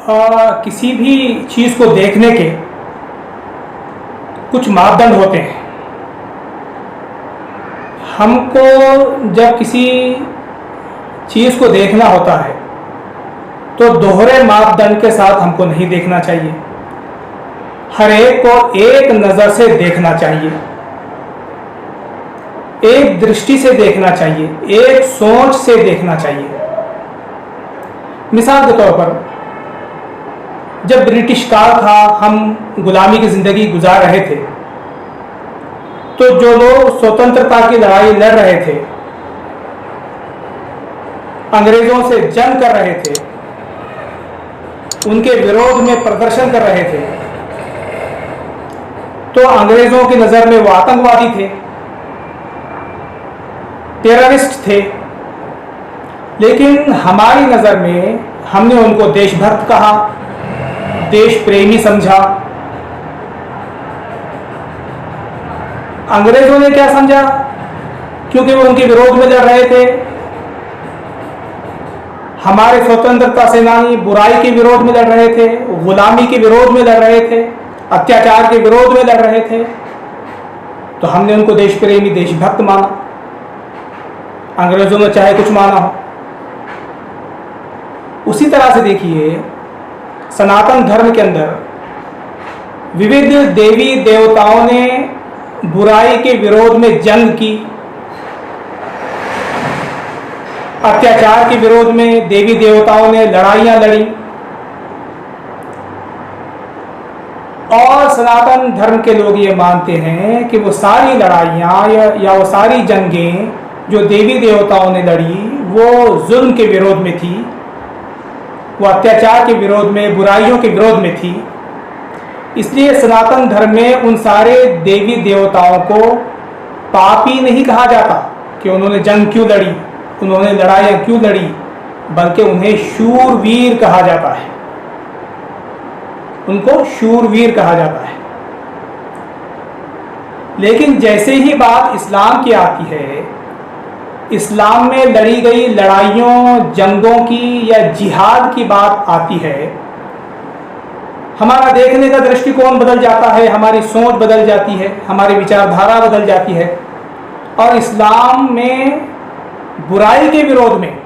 किसी भी चीज़ को देखने के कुछ मापदंड होते हैं। हमको जब किसी चीज़ को देखना होता है तो दोहरे मापदंड के साथ हमको नहीं देखना चाहिए। हर एक को एक नज़र से देखना चाहिए, एक दृष्टि से देखना चाहिए, एक सोच से देखना चाहिए। मिसाल के तौर पर जब ब्रिटिश काल था, हम गुलामी की ज़िंदगी गुजार रहे थे, तो जो लोग स्वतंत्रता की लड़ाई लड़ रहे थे, अंग्रेज़ों से जंग कर रहे थे, उनके विरोध में प्रदर्शन कर रहे थे, तो अंग्रेज़ों की नज़र में वो आतंकवादी थे, टेररिस्ट थे। लेकिन हमारी नज़र में हमने उनको देशभक्त कहा, देश प्रेमी समझा। अंग्रेज़ों ने क्या समझा? क्योंकि वो उनके विरोध में लड़ रहे थे, हमारे स्वतंत्रता सेनानी बुराई के विरोध में लड़ रहे थे, गुलामी के विरोध में लड़ रहे थे, अत्याचार के विरोध में लड़ रहे थे, तो हमने उनको देश प्रेमी देशभक्त माना। अंग्रेज़ों ने चाहे कुछ माना हो। उसी तरह से देखिए, सनातन धर्म के अंदर विविध देवी देवताओं ने बुराई के विरोध में जंग की, अत्याचार के विरोध में देवी देवताओं ने लड़ाइयां लड़ी, और सनातन धर्म के लोग ये मानते हैं कि वो सारी लड़ाइयां या वो सारी जंगें जो देवी देवताओं ने लड़ी वो जुल्म के विरोध में थी, वो अत्याचार के विरोध में, बुराइयों के विरोध में थी। इसलिए सनातन धर्म में उन सारे देवी देवताओं को पापी नहीं कहा जाता कि उन्होंने जंग क्यों लड़ी, उन्होंने लड़ाइयाँ क्यों लड़ी, बल्कि उन्हें शूरवीर कहा जाता है, उनको शूरवीर कहा जाता है। लेकिन जैसे ही बात इस्लाम की आती है, इस्लाम में लड़ी गई लड़ाइयों, जंगों की या जिहाद की बात आती है, हमारा देखने का दृष्टिकोण बदल जाता है, हमारी सोच बदल जाती है, हमारी विचारधारा बदल जाती है। और इस्लाम में बुराई के विरोध में,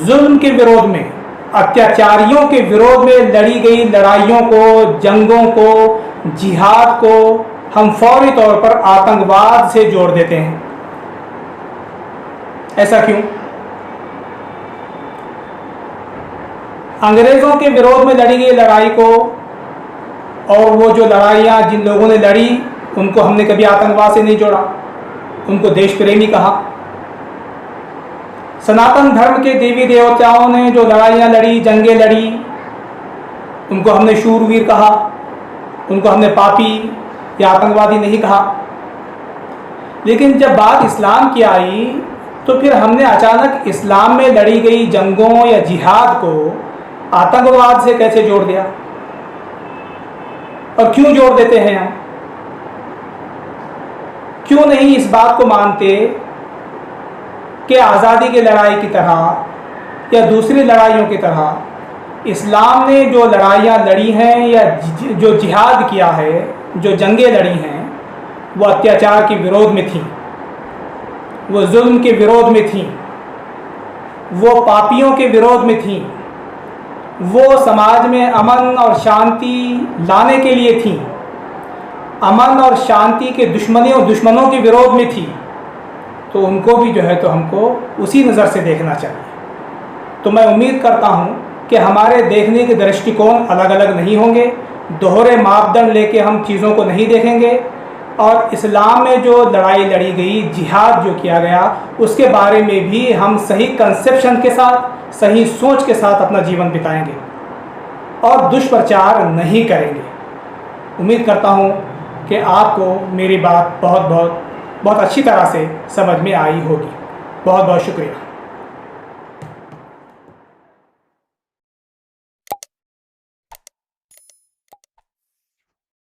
जुल्म के विरोध में, अत्याचारियों के विरोध में लड़ी गई लड़ाइयों को, जंगों को, जिहाद को हम फौरी तौर पर आतंकवाद से जोड़ देते हैं। ऐसा क्यों? अंग्रेज़ों के विरोध में लड़ी गई लड़ाई को और वो जो लड़ाइयाँ जिन लोगों ने लड़ी उनको हमने कभी आतंकवाद से नहीं जोड़ा, उनको देश प्रेमी कहा। सनातन धर्म के देवी देवताओं ने जो लड़ाइयाँ लड़ी, जंगें लड़ी, उनको हमने शूरवीर कहा, उनको हमने पापी या आतंकवादी नहीं कहा। लेकिन जब बात इस्लाम की आई तो फिर हमने अचानक इस्लाम में लड़ी गई जंगों या जिहाद को आतंकवाद से कैसे जोड़ दिया? और क्यों जोड़ देते हैं हम? क्यों नहीं इस बात को मानते कि आज़ादी की लड़ाई की तरह या दूसरी लड़ाइयों की तरह इस्लाम ने जो लड़ाइयाँ लड़ी हैं या जो जिहाद किया है, जो जंगें लड़ी हैं, वो अत्याचार के विरोध में थी, वो जुल्म के विरोध में थी, वो पापियों के विरोध में थी, वो समाज में अमन और शांति लाने के लिए थी, अमन और शांति के दुश्मनों के विरोध में थी। तो उनको भी जो है तो हमको उसी नज़र से देखना चाहिए। तो मैं उम्मीद करता हूँ कि हमारे देखने के दृष्टिकोण अलग अलग नहीं होंगे, दोहरे मापदंड लेके हम चीज़ों को नहीं देखेंगे, और इस्लाम में जो लड़ाई लड़ी गई, जिहाद जो किया गया, उसके बारे में भी हम सही कंसेप्शन के साथ, सही सोच के साथ अपना जीवन बिताएंगे और दुष्प्रचार नहीं करेंगे। उम्मीद करता हूँ कि आपको मेरी बात बहुत अच्छी तरह से समझ में आई होगी। बहुत बहुत शुक्रिया।